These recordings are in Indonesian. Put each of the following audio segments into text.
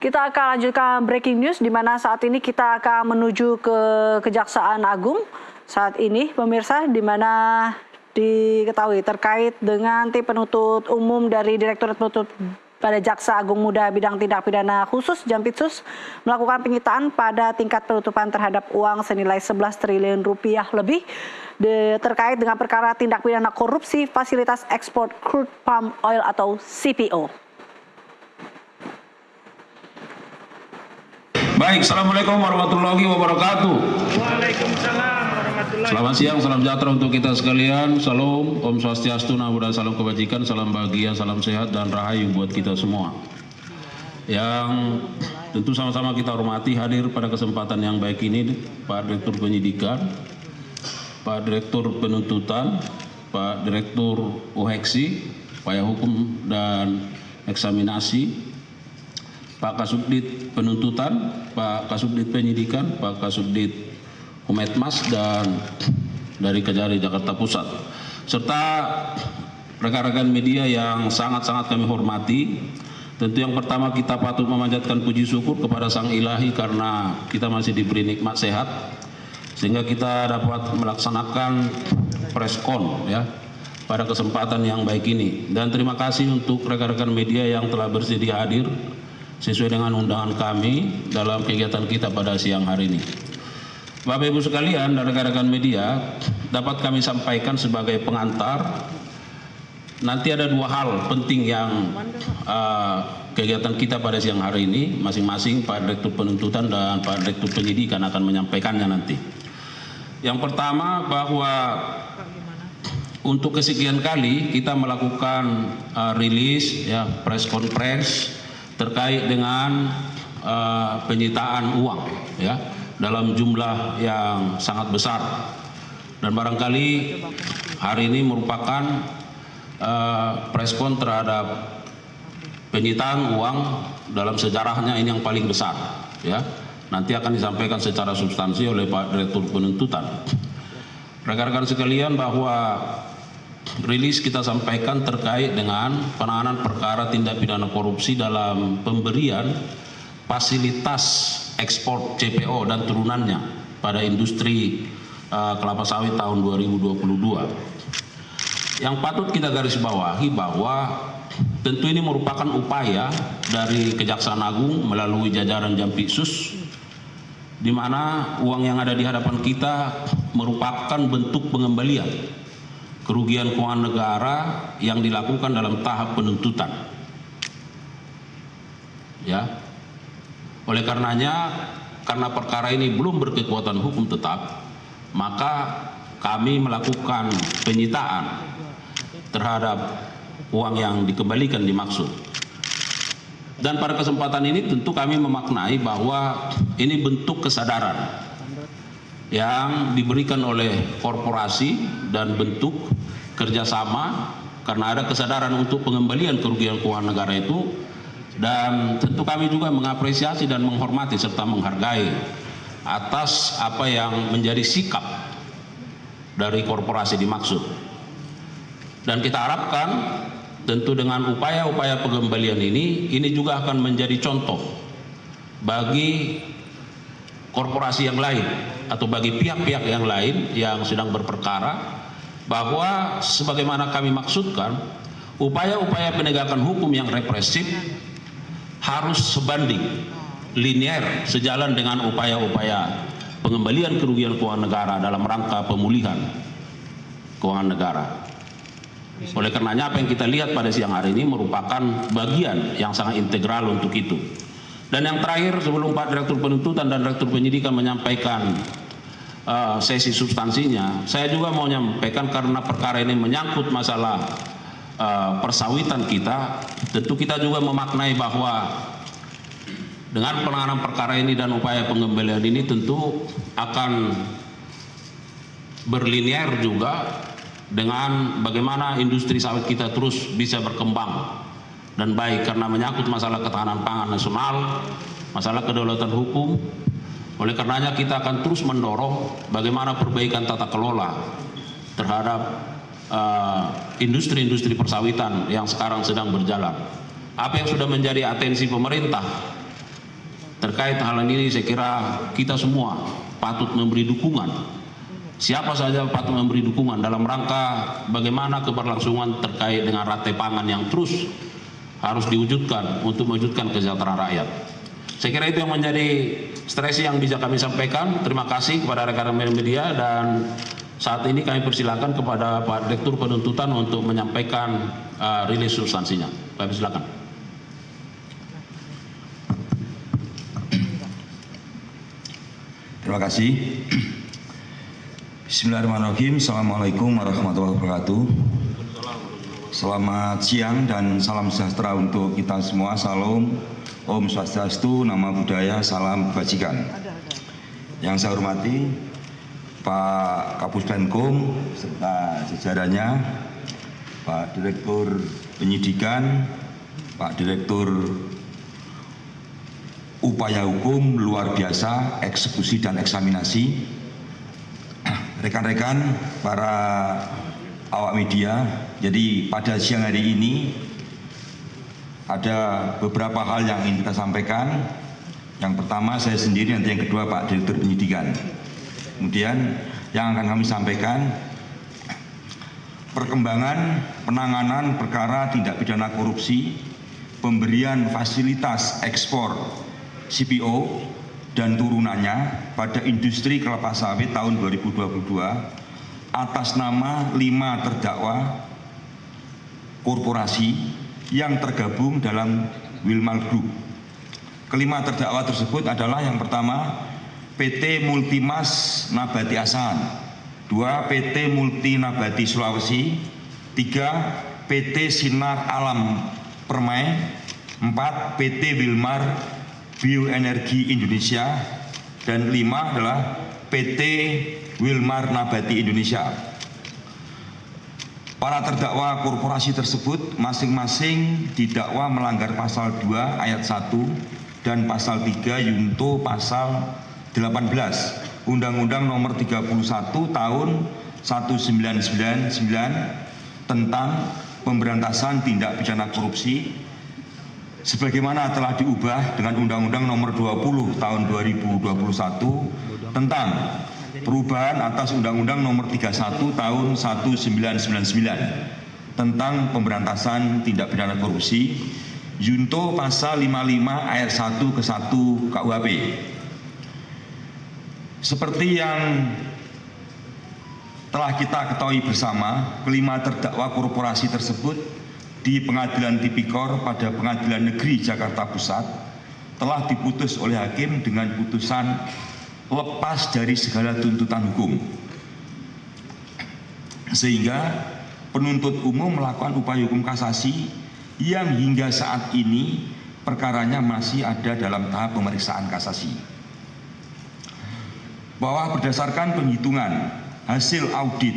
Kita akan lanjutkan breaking news di mana saat ini kita akan menuju ke Kejaksaan Agung. Saat ini pemirsa di mana diketahui terkait dengan tim penuntut umum dari Direktorat Penuntut pada Jaksa Agung Muda Bidang Tindak Pidana Khusus Jampitsus melakukan penyitaan pada tingkat penutupan terhadap uang senilai 11 triliun rupiah lebih terkait dengan perkara tindak pidana korupsi fasilitas ekspor crude palm oil atau CPO. Baik, Assalamualaikum warahmatullahi wabarakatuh. Waalaikumsalam warahmatullahi. Selamat siang, salam sejahtera untuk kita sekalian. Salam, Om Swastiastu, Namo Buddhaya, salam kebajikan, salam bahagia, salam sehat dan rahayu buat kita semua. Yang tentu sama-sama kita hormati hadir pada kesempatan yang baik ini Pak Direktur Penyidikan, Pak Direktur Penuntutan, Pak Direktur UHEKSI, Upaya Hukum dan Eksaminasi, Pak Kasubdit Penuntutan, Pak Kasubdit Penyidikan, Pak Kasubdit Humetmas, dan dari Kejari Jakarta Pusat, serta rekan-rekan media yang sangat-sangat kami hormati. Tentu yang pertama kita patut memanjatkan puji syukur kepada Sang Ilahi karena kita masih diberi nikmat sehat, sehingga kita dapat melaksanakan preskon ya pada kesempatan yang baik ini. Dan terima kasih untuk rekan-rekan media yang telah bersedia hadir sesuai dengan undangan kami dalam kegiatan kita pada siang hari ini. Bapak Ibu sekalian dan rekan-rekan media, dapat kami sampaikan sebagai pengantar, nanti ada dua hal penting yang kegiatan kita pada siang hari ini, masing-masing Pak Direktur Penuntutan dan Pak Direktur Penyidikan akan menyampaikannya nanti. Yang pertama, bahwa untuk kesekian kali kita melakukan rilis ya, press conference terkait dengan penyitaan uang ya dalam jumlah yang sangat besar, dan barangkali hari ini merupakan preskon terhadap penyitaan uang dalam sejarahnya ini yang paling besar ya. Nanti akan disampaikan secara substansi oleh Pak Direktur Penuntutan. Rekan-rekan sekalian, bahwa rilis kita sampaikan terkait dengan penanganan perkara tindak pidana korupsi dalam pemberian fasilitas ekspor CPO dan turunannya pada industri kelapa sawit tahun 2022. Yang patut kita garis bawahi bahwa tentu ini merupakan upaya dari Kejaksaan Agung melalui jajaran Jampitsus, di mana uang yang ada di hadapan kita merupakan bentuk pengembalian kerugian keuangan negara yang dilakukan dalam tahap penuntutan. Ya. Oleh karenanya, karena perkara ini belum berkekuatan hukum tetap, maka kami melakukan penyitaan terhadap uang yang dikembalikan dimaksud. Dan pada kesempatan ini tentu kami memaknai bahwa ini bentuk kesadaran yang diberikan oleh korporasi dan bentuk kerjasama, karena ada kesadaran untuk pengembalian kerugian keuangan negara itu. Dan tentu kami juga mengapresiasi dan menghormati serta menghargai atas apa yang menjadi sikap dari korporasi dimaksud. Dan kita harapkan tentu dengan upaya-upaya pengembalian ini juga akan menjadi contoh bagi korporasi yang lain atau bagi pihak-pihak yang lain yang sedang berperkara, bahwa sebagaimana kami maksudkan, upaya-upaya penegakan hukum yang represif harus sebanding, linear, sejalan dengan upaya-upaya pengembalian kerugian keuangan negara dalam rangka pemulihan keuangan negara. Oleh karenanya apa yang kita lihat pada siang hari ini merupakan bagian yang sangat integral untuk itu. Dan yang terakhir, sebelum Pak Direktur Penuntutan dan Direktur Penyidikan menyampaikan sesi substansinya, saya juga mau menyampaikan karena perkara ini menyangkut masalah persawitan kita, tentu kita juga memaknai bahwa dengan penanganan perkara ini dan upaya pengembalian ini tentu akan berlinear juga dengan bagaimana industri sawit kita terus bisa berkembang dan baik, karena menyangkut masalah ketahanan pangan nasional, masalah kedaulatan hukum. Oleh karenanya kita akan terus mendorong bagaimana perbaikan tata kelola terhadap industri-industri persawitan yang sekarang sedang berjalan. Apa yang sudah menjadi atensi pemerintah Terkait hal ini saya kira kita semua patut memberi dukungan. Siapa saja patut memberi dukungan dalam rangka bagaimana keberlangsungan terkait dengan rantai pangan yang terus harus diwujudkan untuk mewujudkan kesejahteraan rakyat. Saya kira itu yang menjadi stresi yang bisa kami sampaikan. Terima kasih kepada rekan-rekan media, dan saat ini kami persilakan kepada Pak Direktur Penuntutan untuk menyampaikan rilis substansinya. Kami silakan. Terima kasih. Bismillahirrahmanirrahim. Assalamualaikum warahmatullahi wabarakatuh. Selamat siang dan salam sejahtera untuk kita semua. Salam, Om Swastiastu, Namo Buddhaya, salam kebajikan. Yang saya hormati Pak Kapus Penkum serta jajarannya, Pak Direktur Penyidikan, Pak Direktur Upaya Hukum Luar Biasa, Eksekusi dan Eksaminasi, rekan-rekan para awak media. Jadi pada siang hari ini ada beberapa hal yang ingin kita sampaikan. Yang pertama saya sendiri, nanti yang kedua Pak Direktur Penyidikan. Kemudian yang akan kami sampaikan perkembangan penanganan perkara tindak pidana korupsi, pemberian fasilitas ekspor CPO dan turunannya pada industri kelapa sawit tahun 2022 atas nama 5 terdakwa korporasi yang tergabung dalam Wilmar Group. Kelima terdakwa tersebut adalah yang pertama PT Multimas Nabati Asahan, 2 PT Multi Nabati Sulawesi, 3 PT Sinar Alam Permai, 4 PT Wilmar Bioenergi Indonesia, dan 5 adalah PT Wilmar Nabati Indonesia. Para terdakwa korporasi tersebut masing-masing didakwa melanggar pasal 2 ayat 1 dan pasal 3 yunto pasal 18 Undang-Undang Nomor 31 Tahun 1999 tentang pemberantasan tindak pidana korupsi, sebagaimana telah diubah dengan Undang-Undang Nomor 20 Tahun 2021 tentang perubahan atas Undang-Undang Nomor 31 Tahun 1999 tentang pemberantasan tindak pidana korupsi, Junto pasal 55 ayat 1 ke 1 KUHP. Seperti yang telah kita ketahui bersama, kelima terdakwa korporasi tersebut di Pengadilan Tipikor pada Pengadilan Negeri Jakarta Pusat telah diputus oleh hakim dengan putusan lepas dari segala tuntutan hukum, sehingga penuntut umum melakukan upaya hukum kasasi yang hingga saat ini perkaranya masih ada dalam tahap pemeriksaan kasasi. Bahwa berdasarkan penghitungan hasil audit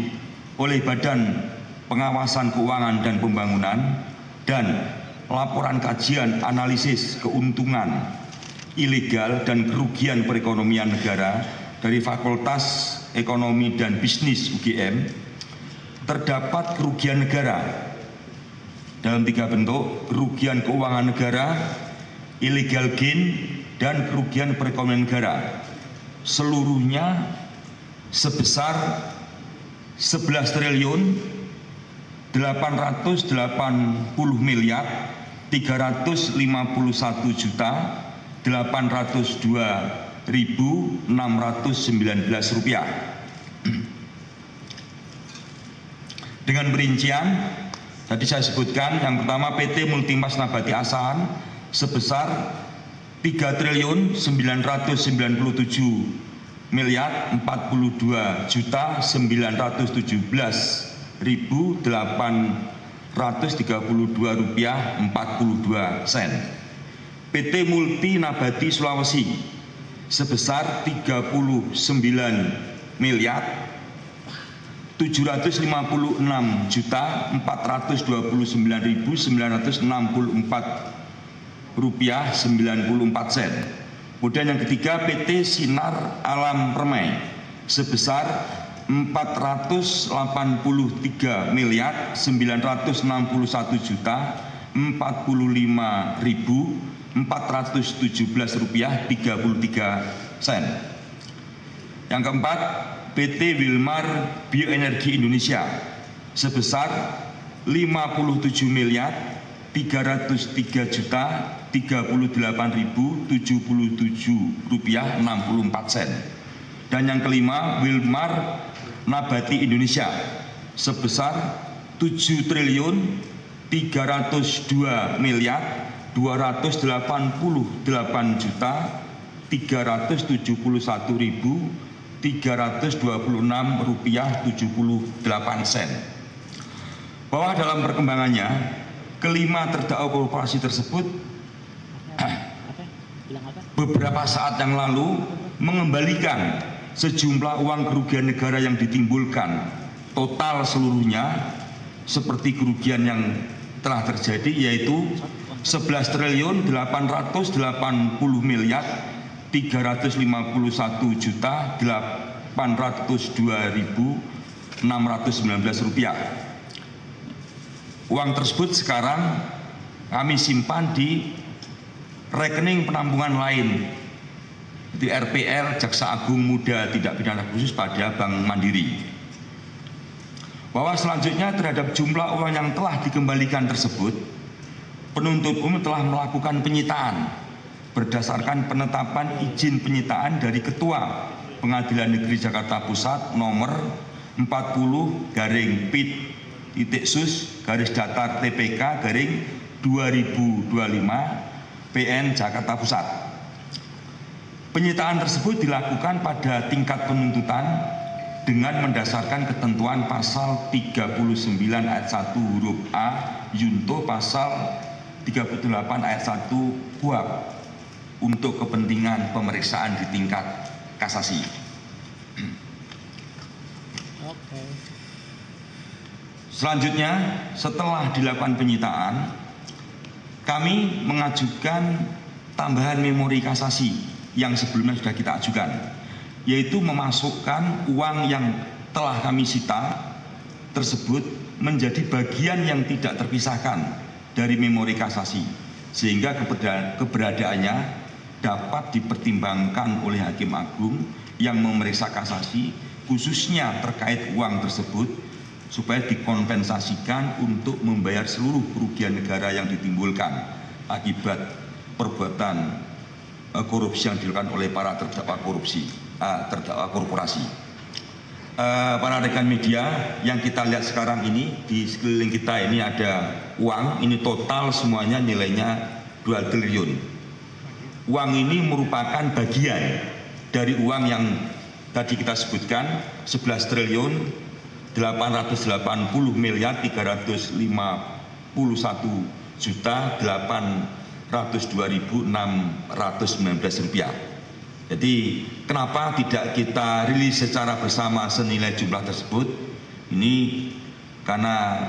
oleh Badan Pengawasan Keuangan dan Pembangunan dan laporan kajian analisis keuntungan ilegal dan kerugian perekonomian negara dari Fakultas Ekonomi dan Bisnis UGM, terdapat kerugian negara dalam 3 bentuk: kerugian keuangan negara, illegal gain, dan kerugian perekonomian negara, seluruhnya sebesar 11 triliun 880 miliar 351 juta 802.619 rupiah. Dengan perincian tadi saya sebutkan, yang pertama PT Multimas Nabati Asahan sebesar 3 triliun 997 miliar 42 juta 917.832 rupiah 42 sen. PT Multi Nabati Sulawesi sebesar 39 miliar 756 juta 429.964 rupiah 94 sen. Kemudian yang ketiga PT Sinar Alam Permai sebesar 483 miliar 961 juta 45.800 Rp417,33. Yang keempat, PT Wilmar Bioenergi Indonesia sebesar Rp55,338,077,64. Dan yang kelima, Wilmar Nabati Indonesia sebesar Rp7.328,326,78. Bahwa dalam perkembangannya, kelima terdakwa korporasi tersebut beberapa saat yang lalu mengembalikan sejumlah uang kerugian negara yang ditimbulkan, total seluruhnya seperti kerugian yang telah terjadi yaitu Rp11.881.802.619. Uang tersebut sekarang kami simpan di rekening penampungan lain di RPL Jaksa Agung Muda Tindak Pidana Khusus pada Bank Mandiri. Bahwa selanjutnya terhadap jumlah uang yang telah dikembalikan tersebut, penuntut umum telah melakukan penyitaan berdasarkan penetapan izin penyitaan dari Ketua Pengadilan Negeri Jakarta Pusat nomor 40/PIT/TPK/2025 PN Jakarta Pusat. Penyitaan tersebut dilakukan pada tingkat penuntutan dengan mendasarkan ketentuan pasal 39 ayat 1 huruf A Yunto pasal 38 ayat 1 KUHP untuk kepentingan pemeriksaan di tingkat kasasi. Selanjutnya, setelah dilakukan penyitaan, kami mengajukan tambahan memori kasasi yang sebelumnya sudah kita ajukan, yaitu memasukkan uang yang telah kami sita tersebut menjadi bagian yang tidak terpisahkan dari memori kasasi, sehingga keberadaannya dapat dipertimbangkan oleh Hakim Agung yang memeriksa kasasi, khususnya terkait uang tersebut, supaya dikompensasikan untuk membayar seluruh kerugian negara yang ditimbulkan akibat perbuatan korupsi yang dilakukan oleh para terdakwa korporasi. Para rekan media, yang kita lihat sekarang ini di sekeliling kita ini ada uang, ini total semuanya nilainya 2 triliun. Uang ini merupakan bagian dari uang yang tadi kita sebutkan 11 triliun 831.802.619 rupiah. Jadi kenapa tidak kita rilis secara bersama senilai jumlah tersebut? Ini karena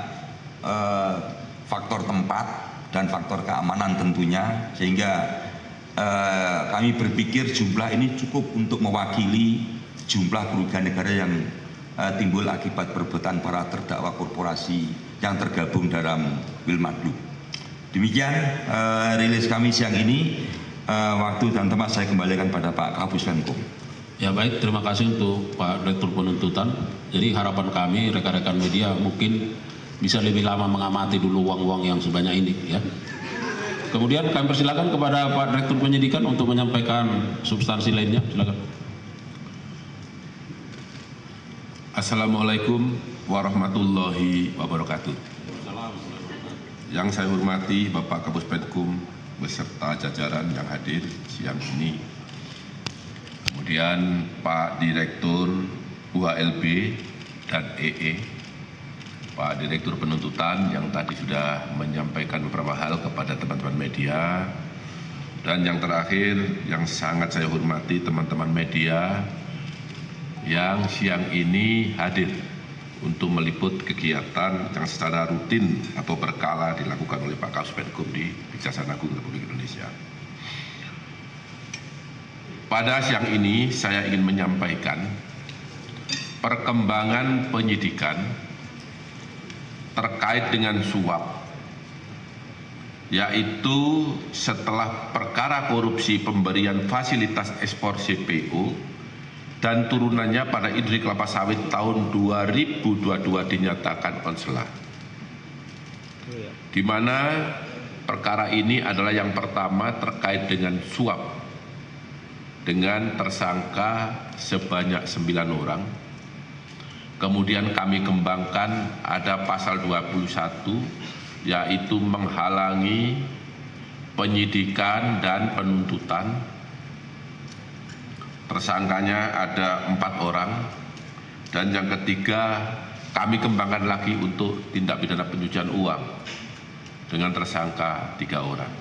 faktor tempat dan faktor keamanan tentunya, sehingga kami berpikir jumlah ini cukup untuk mewakili jumlah kerugian negara yang timbul akibat perbuatan para terdakwa korporasi yang tergabung dalam Wilmar Group. Demikian rilis kami siang ini. Waktu dan tempat saya kembalikan pada Pak Kapus Penkum. Ya baik, terima kasih untuk Pak Direktur Penuntutan. Jadi harapan kami rekan-rekan media mungkin bisa lebih lama mengamati dulu uang-uang yang sebanyak ini ya. Kemudian kami persilakan kepada Pak Direktur Penyidikan untuk menyampaikan substansi lainnya. Silakan. Assalamualaikum warahmatullahi wabarakatuh. Yang saya hormati Bapak Kapus Penkum beserta jajaran yang hadir siang ini. Kemudian Pak Direktur UHLB dan EE, Pak Direktur Penuntutan yang tadi sudah menyampaikan beberapa hal kepada teman-teman media. Dan yang terakhir yang sangat saya hormati teman-teman media yang siang ini hadir untuk meliput kegiatan yang secara rutin atau berkala dilakukan oleh Pak Kapus Penkum di Kejaksaan Agung Republik Indonesia. Pada siang ini saya ingin menyampaikan perkembangan penyidikan terkait dengan suap yaitu setelah perkara korupsi pemberian fasilitas ekspor CPO dan turunannya pada industri kelapa sawit tahun 2022 dinyatakan konselah. Di mana perkara ini adalah yang pertama terkait dengan suap dengan tersangka sebanyak 9 orang. Kemudian kami kembangkan ada pasal 21 yaitu menghalangi penyidikan dan penuntutan. Tersangkanya ada 4 orang, dan yang ketiga kami kembangkan lagi untuk tindak pidana pencucian uang dengan tersangka 3 orang.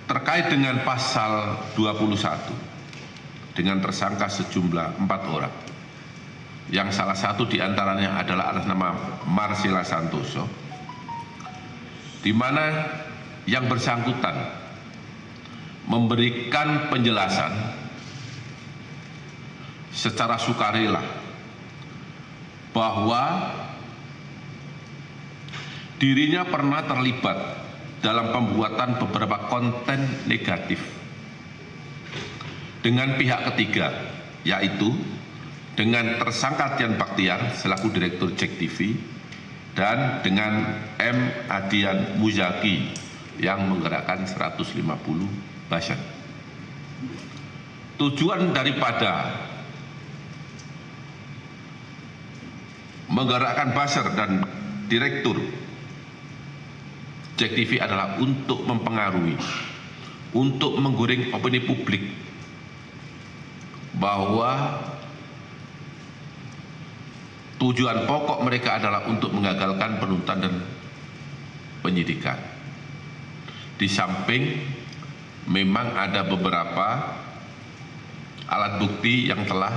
Terkait dengan pasal 21 dengan tersangka sejumlah 4 orang, yang salah satu diantaranya adalah atas nama Marcella Santoso, di mana yang bersangkutan memberikan penjelasan secara sukarela bahwa dirinya pernah terlibat dalam pembuatan beberapa konten negatif dengan pihak ketiga, yaitu dengan tersangka Tian Baktiar selaku Direktur JEK TV dan dengan M. Adian Muzaki yang menggerakkan 150 buzzer. Tujuan daripada menggerakkan buzzer dan Direktur JEK TV adalah untuk mempengaruhi, untuk menggoreng opini publik bahwa tujuan pokok mereka adalah untuk menggagalkan penuntutan dan penyidikan. Di samping memang ada beberapa alat bukti yang telah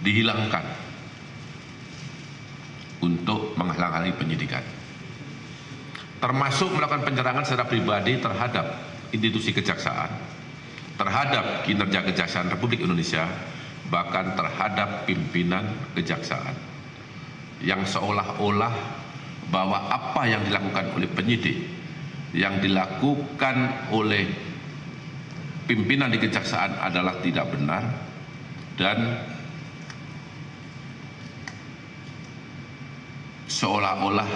dihilangkan untuk menghalang-halangi penyidikan, termasuk melakukan penyerangan secara pribadi terhadap institusi kejaksaan, terhadap kinerja Kejaksaan Republik Indonesia, bahkan terhadap pimpinan kejaksaan, yang seolah-olah bahwa apa yang dilakukan oleh penyidik, yang dilakukan oleh pimpinan di kejaksaan adalah tidak benar, dan seolah-olah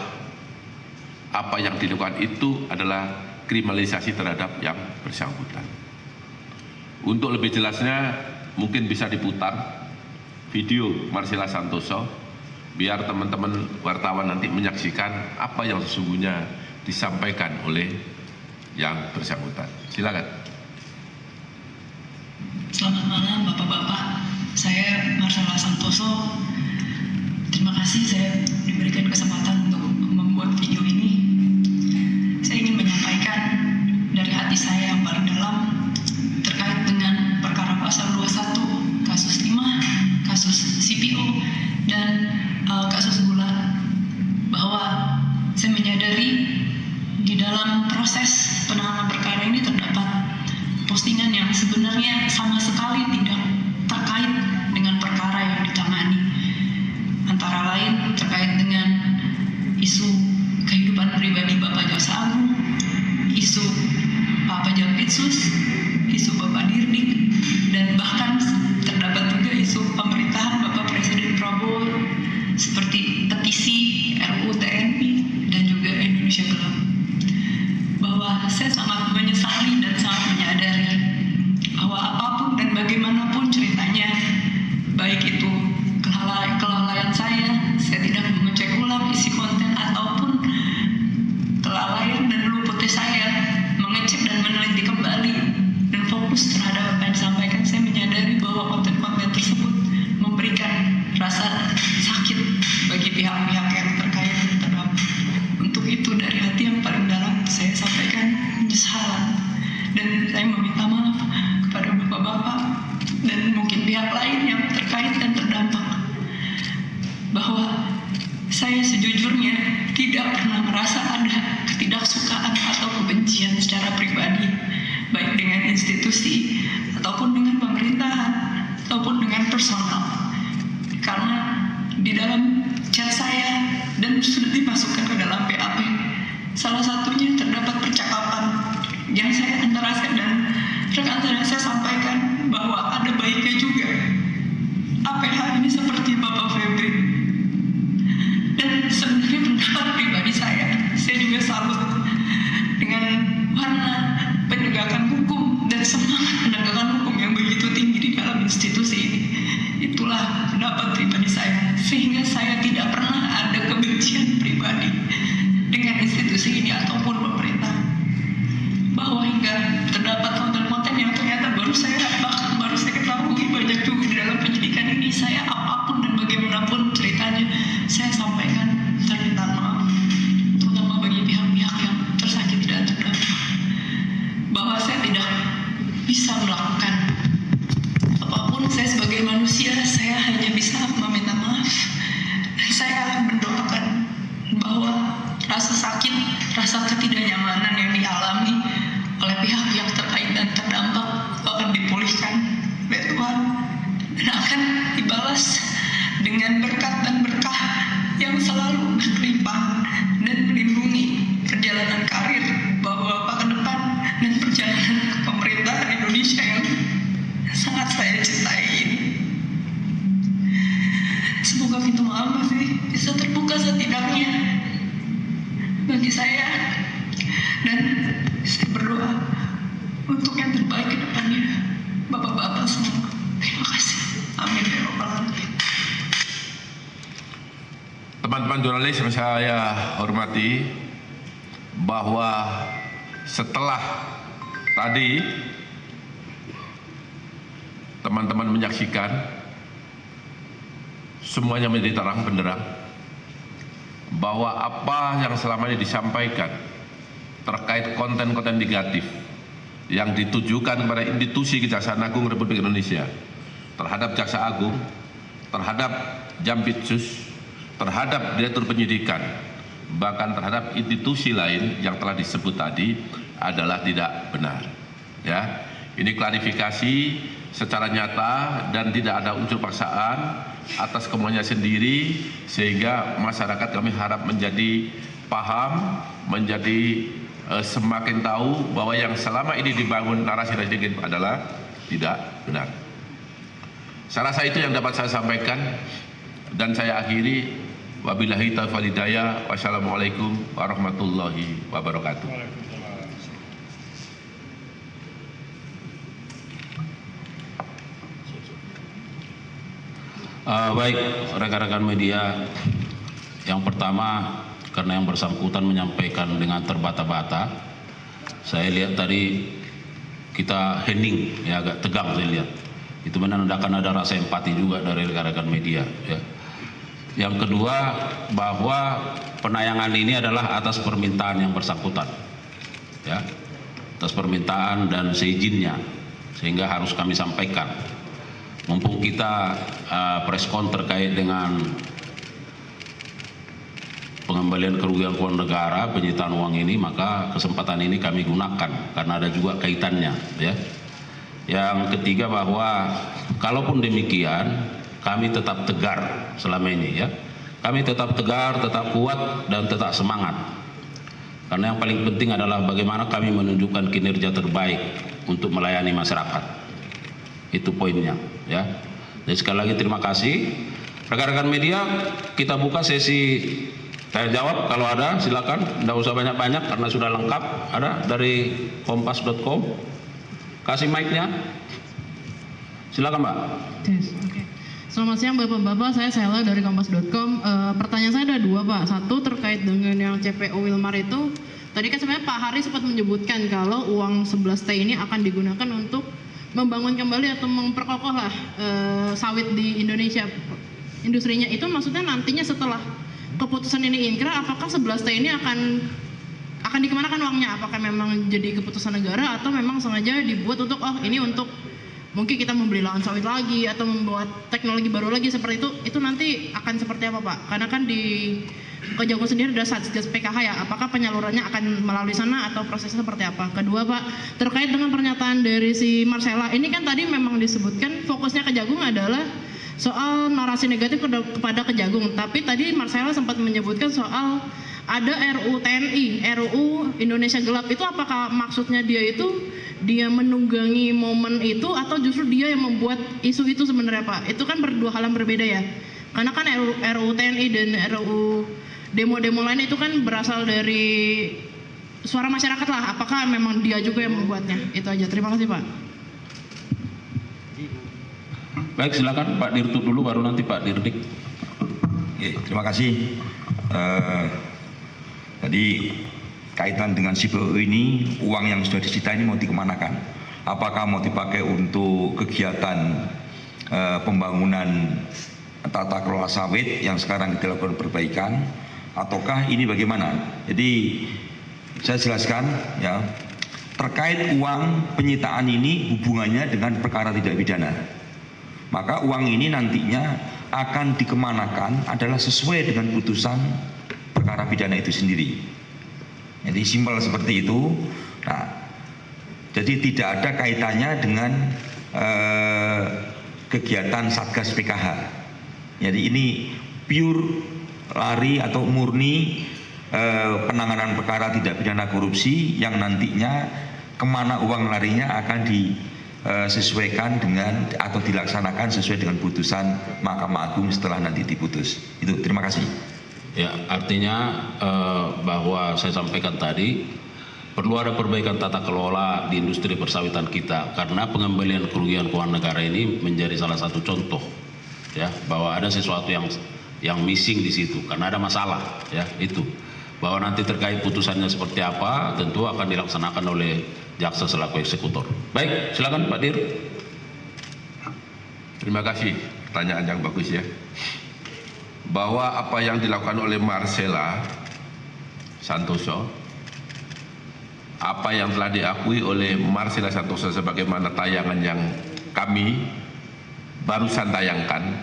apa yang dilakukan itu adalah kriminalisasi terhadap yang bersangkutan. Untuk lebih jelasnya mungkin bisa diputar video Marcella Santoso biar teman-teman wartawan nanti menyaksikan apa yang sesungguhnya disampaikan oleh yang bersangkutan. Silakan. Selamat malam Bapak-bapak, saya Marcella Santoso. Terima kasih saya diberikan kesempatan untuk membuat video ini. Saya ingin menyampaikan dari hati saya yang paling dalam terkait dengan perkara pasal 21, kasus timah, kasus CPO, dan kasus gula, bahwa saya menyadari di dalam proses penanganan perkara ini terdapat postingan yang sebenarnya sama sekali tidak terkait dengan perkara yang ditangani, antara lain terkait dengan isu kehidupan pribadi Bapak Jaksa Agung, isu Pak Jampitsus, isu Bapak Dirdik, dan bahkan terdapat juga isu pemerintahan Bapak Presiden Prabowo seperti petisi RUU TNI dan juga Indonesia Gelap. Bahwa saya sangat menyesali dan sangat menyadari bahwa apapun dan bagaimanapun ceritanya, baik itu kelalaian saya tidak mengecek ulang isi konten, ataupun kelalaian dan luputnya saya mengecek dan meneliti kembali dan fokus terhadap apa yang disampaikan, saya menyadari bahwa konten-konten tersebut memberikan rasa sakit bagi pihak-pihak yang terkait dan terdampak. Untuk itu dari hati yang paling dalam saya sampaikan penyesalan, dan saya meminta maaf kepada bapak-bapak dan mungkin pihak lain yang terkait dan terdampak bisa melakukan apapun. Saya sebagai manusia, saya hanya bisa meminta maaf. Dan saya mendoakan bahwa rasa sakit, rasa ketidaknyamanan yang dialami oleh pihak-pihak terkait dan terdampak akan dipulihkan oleh Tuhan dan akan dibalas dengan berkat dan berkah yang selalu berlimpah dan melindungi perjalanan karir Bapak-Bapak ke depan dan perjalanan pemerintahan Indonesia yang sangat saya cintai ini. Semoga pintu maaf masih bisa terbuka setidaknya bagi saya, dan saya berdoa untuk yang terbaik ke depannya Bapak-Bapak semua. Terima kasih. Amin ya rabbal alamin. Teman-teman jurnalis yang saya hormati, bahwa setelah tadi teman-teman menyaksikan semuanya menjadi terang benderang bahwa apa yang selama ini disampaikan terkait konten-konten negatif yang ditujukan kepada institusi Kejaksaan Agung Republik Indonesia, terhadap Jaksa Agung, terhadap Jampitsus, terhadap Direktur Penyidikan, bahkan terhadap institusi lain yang telah disebut tadi adalah tidak benar. Ya, ini klarifikasi secara nyata dan tidak ada unsur paksaan atas kemauannya sendiri, sehingga masyarakat kami harap menjadi paham, menjadi semakin tahu bahwa yang selama ini dibangun narasi-narasi adalah tidak benar. Saya rasa itu yang dapat saya sampaikan, dan saya akhiri. Wabillahi taufiq wal hidayah. Wassalamualaikum warahmatullahi wabarakatuh. Baik, rekan-rekan media, yang pertama karena yang bersangkutan menyampaikan dengan terbata-bata, saya lihat tadi kita hening, ya agak tegang saya lihat. Itu menandakan ada rasa empati juga dari rekan-rekan media. Ya. Yang kedua, bahwa penayangan ini adalah atas permintaan yang bersangkutan, ya, atas permintaan dan seizinnya, sehingga harus kami sampaikan. Mumpung kita preskon terkait dengan pengembalian kerugian keuangan negara, penyitaan uang ini, maka kesempatan ini kami gunakan karena ada juga kaitannya, ya. Yang ketiga, bahwa kalaupun demikian kami tetap tegar selama ini, ya. Kami tetap tegar, tetap kuat, dan tetap semangat. Karena yang paling penting adalah bagaimana kami menunjukkan kinerja terbaik untuk melayani masyarakat. Itu poinnya, ya. Jadi sekali lagi terima kasih. Rekan-rekan media, kita buka sesi tanya jawab. Kalau ada silakan, tidak usah banyak-banyak karena sudah lengkap. Ada dari kompas.com. Kasih mic-nya. Silakan, Mbak. Yes, okay. Selamat siang Bapak-Bapak, saya Sela dari kompas.com. Pertanyaan saya ada dua, Pak. Satu terkait dengan yang CPO Wilmar itu. Tadi kan sebenarnya Pak Hari sempat menyebutkan kalau uang 11T ini akan digunakan untuk membangun kembali atau memperkokoh lah sawit di Indonesia, industrinya. Itu maksudnya nantinya setelah keputusan ini inkrah, apakah 11T ini akan dikemanakan uangnya? Apakah memang jadi keputusan negara atau memang sengaja dibuat untuk ini untuk mungkin kita membeli lahan sawit lagi atau membuat teknologi baru lagi seperti itu nanti akan seperti apa, Pak? Karena kan di Kejagung sendiri ada Satgas PKH, ya. Apakah penyalurannya akan melalui sana atau prosesnya seperti apa? Kedua, Pak, terkait dengan pernyataan dari si Marcella, ini kan tadi memang disebutkan fokusnya Kejagung adalah soal narasi negatif kepada Kejagung. Tapi tadi Marcella sempat menyebutkan soal ada RUU TNI, RUU Indonesia Gelap. Itu apakah maksudnya dia menunggangi momen itu atau justru dia yang membuat isu itu sebenarnya, Pak? Itu kan dua hal yang berbeda, ya. Karena kan RUU TNI dan RUU demo-demo lain itu kan berasal dari suara masyarakat lah. Apakah memang dia juga yang membuatnya? Itu aja. Terima kasih, Pak. Baik, silakan Pak Dirtut dulu, baru nanti Pak Dirdik. Terima kasih. Tadi kaitan dengan CPO ini, uang yang sudah disita ini mau dikemanakan? Apakah mau dipakai untuk kegiatan pembangunan tata kelola sawit yang sekarang dilakukan perbaikan, ataukah ini bagaimana? Jadi saya jelaskan, ya, terkait uang penyitaan ini hubungannya dengan perkara tidak pidana. Maka uang ini nantinya akan dikemanakan adalah sesuai dengan putusan perkara pidana itu sendiri. Jadi simpel seperti itu. Nah, jadi tidak ada kaitannya dengan kegiatan Satgas PKH. Jadi ini pure lari atau murni penanganan perkara tidak pidana korupsi yang nantinya kemana uang larinya akan disesuaikan dengan atau dilaksanakan sesuai dengan putusan Mahkamah Agung setelah nanti diputus. Itu, terima kasih. Ya, artinya bahwa saya sampaikan tadi perlu ada perbaikan tata kelola di industri persawitan kita karena pengembalian kerugian keuangan negara ini menjadi salah satu contoh ya bahwa ada sesuatu yang missing di situ karena ada masalah ya itu bahwa nanti terkait putusannya seperti apa tentu akan dilaksanakan oleh jaksa selaku eksekutor. Baik, silakan Pak Dir. Terima kasih, pertanyaan yang bagus ya. Bahwa apa yang dilakukan oleh Marcella Santoso, apa yang telah diakui oleh Marcella Santoso sebagaimana tayangan yang kami barusan tayangkan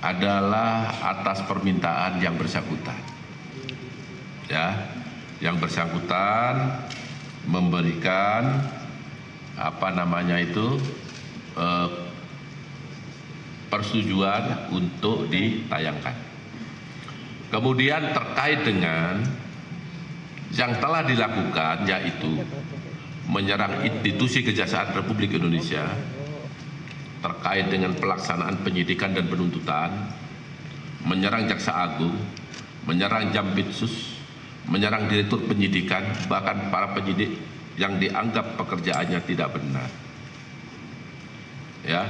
adalah atas permintaan yang bersangkutan. Ya, yang bersangkutan memberikan persetujuan untuk ditayangkan. Kemudian terkait dengan yang telah dilakukan yaitu menyerang institusi Kejaksaan Republik Indonesia terkait dengan pelaksanaan penyidikan dan penuntutan, menyerang Jaksa Agung, menyerang Jampitsus, menyerang Direktur Penyidikan, bahkan para penyidik yang dianggap pekerjaannya tidak benar. Ya,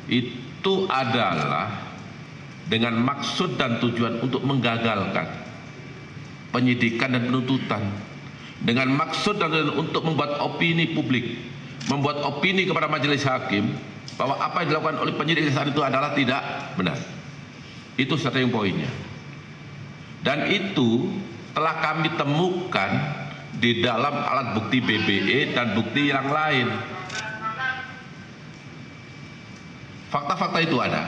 itu adalah dengan maksud dan tujuan untuk menggagalkan penyidikan dan penuntutan, dengan maksud dan tujuan untuk membuat opini publik, membuat opini kepada majelis hakim bahwa apa yang dilakukan oleh penyidik saat itu adalah tidak benar. Itu starting pointnya. Dan itu telah kami temukan di dalam alat bukti BBE dan bukti yang lain. Fakta-fakta itu ada.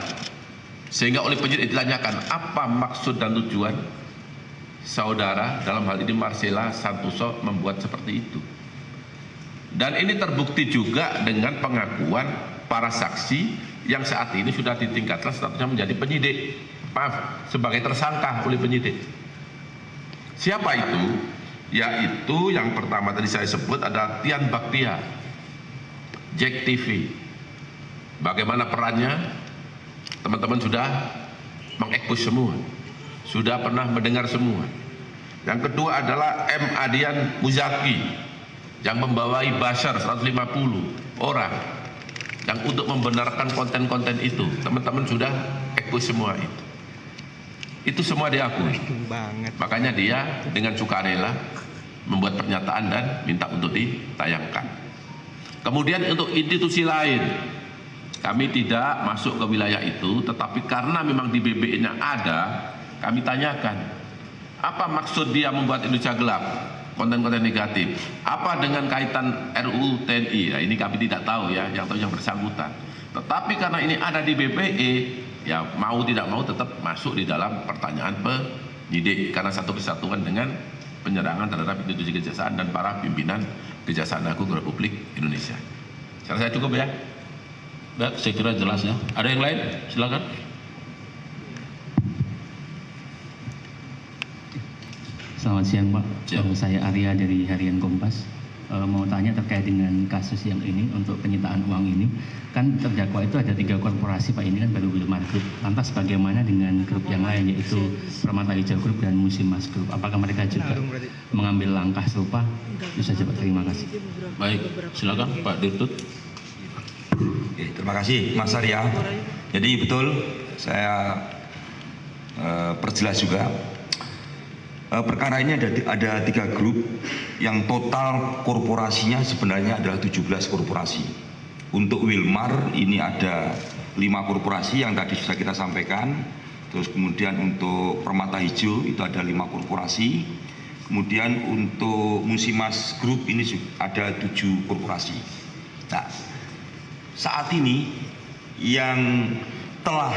Sehingga oleh penyidik ditanyakan apa maksud dan tujuan saudara dalam hal ini Marcella Santoso membuat seperti itu. Dan ini terbukti juga dengan pengakuan para saksi yang saat ini sudah ditingkatkan statusnya menjadi penyidik. Maaf, sebagai tersangka oleh penyidik. Siapa itu? Yaitu yang pertama tadi saya sebut adalah Tian Baktia, Jack TV. Bagaimana perannya? Teman-teman sudah mengekspos semua, sudah pernah mendengar semua. Yang kedua adalah M. Adian Muzaki yang membawai buzzer 150 orang yang untuk membenarkan konten-konten itu. Teman-teman sudah ekspos semua itu. Itu semua diakui. Makanya dia dengan sukarela membuat pernyataan dan minta untuk ditayangkan. Kemudian untuk institusi lain, kami tidak masuk ke wilayah itu, tetapi karena memang di BBE-nya ada, kami tanyakan, apa maksud dia membuat Indonesia gelap, konten-konten negatif? Apa dengan kaitan RUU TNI? Nah, ini kami tidak tahu ya, yang tahu yang bersangkutan. Tetapi karena ini ada di BBE, ya mau tidak mau tetap masuk di dalam pertanyaan penyidik karena satu kesatuan dengan penyerangan terhadap institusi kejaksaan dan para pimpinan Kejaksaan Agung Republik Indonesia. Saya cukup ya. Baik, saya kira jelas ya. Ada yang lain? Silakan. Selamat siang Pak. Saya Arya dari Harian Kompas. Mau tanya terkait dengan kasus yang ini untuk penyitaan uang ini. Kan terdakwa itu ada 3 korporasi Pak, ini kan baru Wilmar Group. Lantas bagaimana dengan grup yang lain yaitu Permata Hijau Group dan Musimas Group? Apakah mereka juga mengambil langkah serupa? Itu saja Pak, terima kasih. Baik, silakan Pak Dirtut. Oke, terima kasih Mas Arya. Jadi betul, saya perjelas juga. Perkara ini ada 3 grup yang total korporasinya sebenarnya adalah 17 korporasi. Untuk Wilmar ini ada 5 korporasi yang tadi sudah kita sampaikan. Terus kemudian untuk Permata Hijau itu ada 5 korporasi. kemudian untuk Musimas Group ini ada 7 korporasi. Nah, saat ini yang telah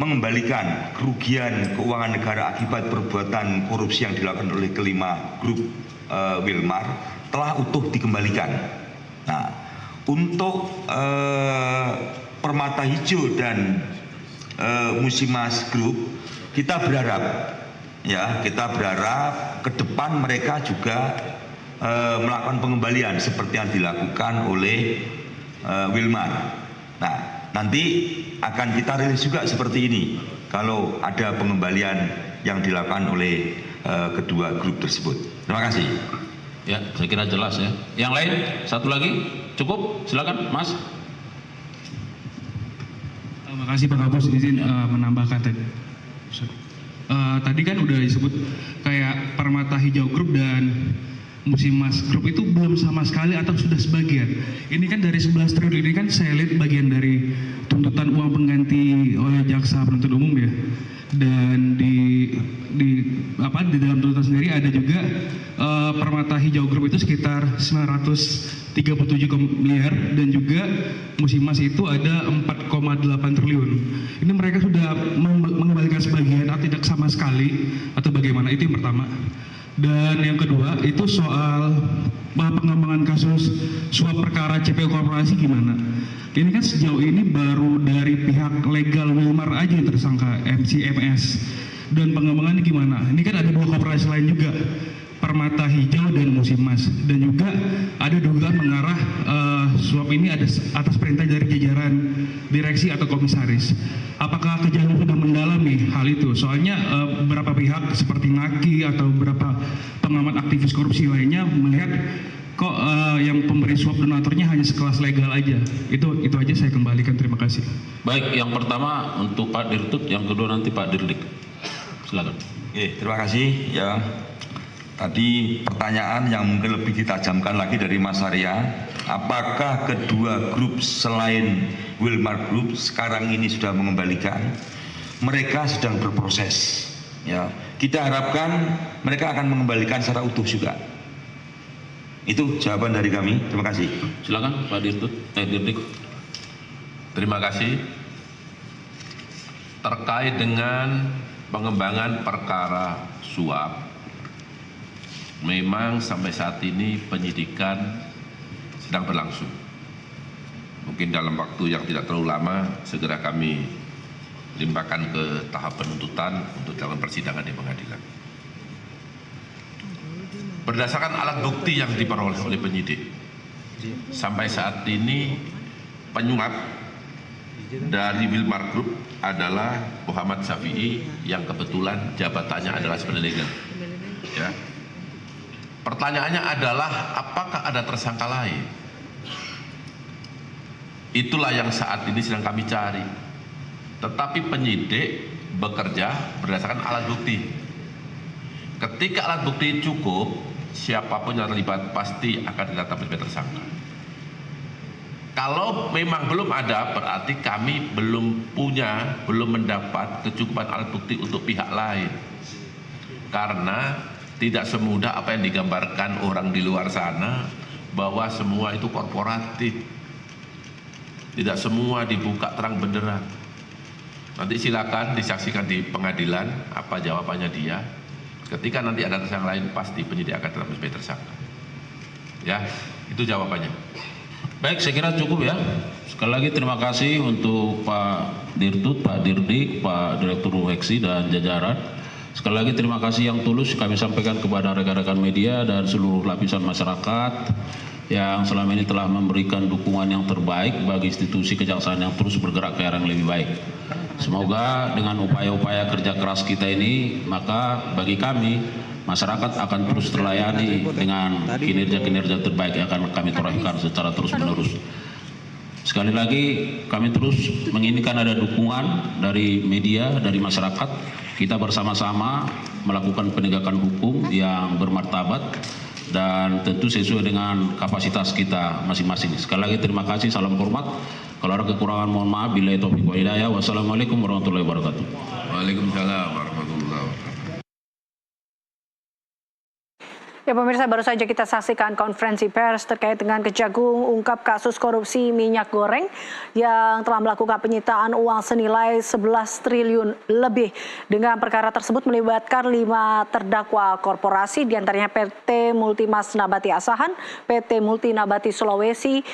mengembalikan kerugian keuangan negara akibat perbuatan korupsi yang dilakukan oleh kelima grup Wilmar telah utuh dikembalikan. Nah, untuk Permata Hijau dan Musimas Group kita berharap ke depan mereka juga melakukan pengembalian seperti yang dilakukan oleh Wilmar. Nah, nanti akan kita rilis juga seperti ini kalau ada pengembalian yang dilakukan oleh kedua grup tersebut. Terima kasih. Ya, saya kira jelas ya. Yang lain, satu lagi, cukup? Silakan, Mas. Terima kasih Pak Kapus, izin menambahkan tadi. Tadi kan udah disebut kayak Permata Hijau Group dan Musimas Group itu belum sama sekali atau sudah sebagian. Ini kan dari 11 triliun ini kan saya lihat bagian dari tuntutan uang pengganti oleh jaksa penuntut umum ya. Dan di dalam tuntutan sendiri ada juga Permata Hijau Group itu sekitar 937 miliar dan juga Musimas itu ada 4,8 triliun. Ini mereka sudah mengembalikan sebagian atau tidak sama sekali atau bagaimana? Itu yang pertama. Dan yang kedua itu soal pengembangan kasus suap perkara CPO Korporasi gimana? Ini kan sejauh ini baru dari pihak legal Wilmar aja yang tersangka MCMS. Dan pengembangannya gimana? Ini kan ada 2 korporasi lain juga, Permata Hijau dan Musimas. Dan juga ada dugaan mengarah suap ini ada atas perintah dari jajaran direksi atau komisaris. Apakah Kejaksaan sudah mendalami hal itu? Soalnya beberapa pihak seperti NAKI atau beberapa pengamat aktivis korupsi lainnya melihat kok yang pemberi suap donaturnya hanya sekelas legal aja. Itu aja saya kembalikan. Terima kasih. Baik, yang pertama untuk Pak Dirtut, yang kedua nanti Pak Dirdik. Silakan. Terima kasih ya. Tadi pertanyaan yang mungkin lebih ditajamkan lagi dari Mas Arya, apakah kedua grup selain Wilmar Group sekarang ini sudah mengembalikan? Mereka sedang berproses. Ya, kita harapkan mereka akan mengembalikan secara utuh juga. Itu jawaban dari kami. Terima kasih. Silakan Pak Dirtut, Dirdik. Terima kasih. Terkait dengan pengembangan perkara suap, memang sampai saat ini penyidikan sedang berlangsung. Mungkin dalam waktu yang tidak terlalu lama segera kami limpahkan ke tahap penuntutan untuk dalam persidangan di pengadilan. Berdasarkan alat bukti yang diperoleh oleh penyidik, sampai saat ini penyuap dari Wilmar Group adalah Muhammad Syafi'i yang kebetulan jabatannya adalah sebagai legal. Ya. Pertanyaannya adalah apakah ada tersangka lain? Itulah yang saat ini sedang kami cari. Tetapi penyidik bekerja berdasarkan alat bukti. Ketika alat bukti cukup, siapapun yang terlibat pasti akan ditetapkan sebagai tersangka. Kalau memang belum ada, berarti kami belum mendapat kecukupan alat bukti untuk pihak lain. Karena tidak semudah apa yang digambarkan orang di luar sana bahwa semua itu korporatif. Tidak semua dibuka terang benderang. Nanti silakan disaksikan di pengadilan apa jawabannya dia. Ketika nanti ada tersangka lain pasti penyidik akan tetap sebagai tersangka. Ya, itu jawabannya. Baik, saya kira cukup ya. Sekali lagi terima kasih untuk Pak Dirtut, Pak Dirdik, Pak Direktur Weksi dan jajaran. Sekali lagi terima kasih yang tulus kami sampaikan kepada rekan-rekan media dan seluruh lapisan masyarakat yang selama ini telah memberikan dukungan yang terbaik bagi institusi kejaksaan yang terus bergerak ke arah yang lebih baik. Semoga dengan upaya-upaya kerja keras kita ini, maka bagi kami masyarakat akan terus terlayani dengan kinerja-kinerja terbaik yang akan kami torehkan secara terus-menerus. Sekali lagi kami terus menginginkan ada dukungan dari media, dari masyarakat. Kita bersama-sama melakukan penegakan hukum yang bermartabat dan tentu sesuai dengan kapasitas kita masing-masing. Sekali lagi terima kasih, salam hormat. Kalau ada kekurangan mohon maaf. Billahi taufiq wa hidayah. Wassalamualaikum warahmatullahi wabarakatuh. Waalaikumsalam warahmatullahi wabarakatuh. Ya pemirsa, baru saja kita saksikan konferensi pers terkait dengan Kejagung ungkap kasus korupsi minyak goreng yang telah melakukan penyitaan uang senilai 11 triliun lebih. Dengan perkara tersebut melibatkan 5 terdakwa korporasi, diantaranya PT Multimas Nabati Asahan, PT Multi Nabati Sulawesi,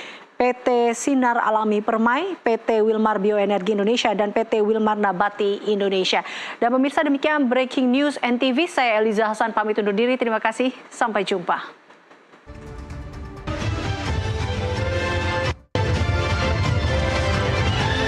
PT Sinar Alami Permai, PT Wilmar Bioenergi Indonesia, dan PT Wilmar Nabati Indonesia. Dan pemirsa, demikian Breaking News NTV. Saya Eliza Hasan pamit undur diri. Terima kasih. Sampai jumpa.